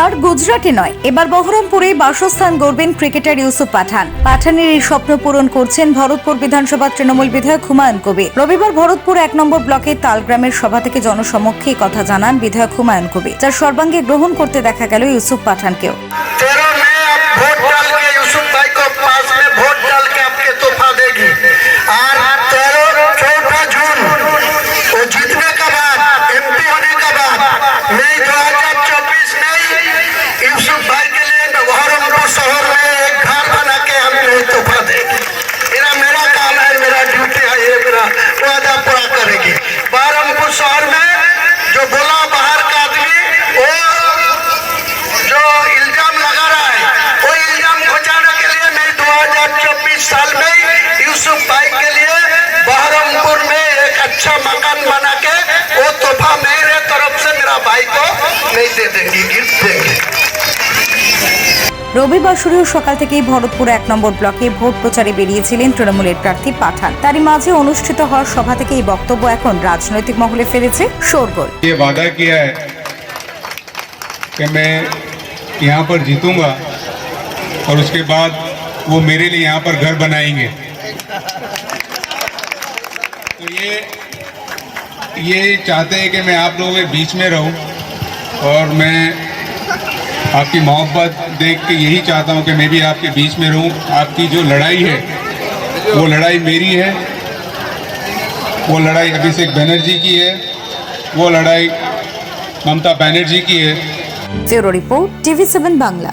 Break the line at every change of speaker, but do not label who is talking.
আর গুজরাটে নয়, এবার বহরমপুরে বাসস্থান গড়বেন ক্রিকেটার ইউসুফ পাঠান। পাঠানের এই স্বপ্ন পূরণ করছেন ভরতপুর বিধানসভার তৃণমূল বিধায়ক হুমায়ুন কবির। রবিবার ভরতপুর 1 নম্বর ব্লকের তালগ্রামের সভা থেকে জনসমক্ষে কথা জানান বিধায়ক হুমায়ুন কবির, যার সর্বাঙ্গে গ্রহণ করতে দেখা গেল ইউসুফ পাঠানকেও।
बहरमपुर शहर में जो बोला बाहर का आदमी, वो जो इल्जाम लगा रहा है, वो इल्जाम घुचाने के लिए मैं 2024 साल में यूसुफ भाई के लिए बहरमपुर में एक अच्छा मकान बना के वो तोहफा मेरे तरफ से मेरा भाई को नहीं दे देंगे, गिफ्ट देंगे।
রবিবার শুরু সকাল থেকেই ভরতপুর 1 নম্বর ব্লকে ভোট প্রচারে বেরিয়েছিলেন তৃণমূলের প্রার্থী পাঠান। তারই মাঝে অনুষ্ঠিত হওয়ার সভা থেকে এই বক্তব্য এখন রাজনৈতিক মহলে ফেলেছে শোরগোল।
ये वादा किया है कि मैं यहाँ पर जीतूंगा और उसके बाद वो मेरे लिए यहाँ पर घर बनाएंगे। तो ये चाहते हैं कि मैं आप लोगों के बीच में रहूं और मैं आपकी मोहब्बत देख के यही चाहता हूं कि मैं भी आपके बीच में रहूं। आपकी जो लड़ाई है वो लड़ाई मेरी है, वो लड़ाई अभिषेक बनर्जी की है, वो लड़ाई ममता बनर्जी की है।
Bureau report, TV7 Bangla.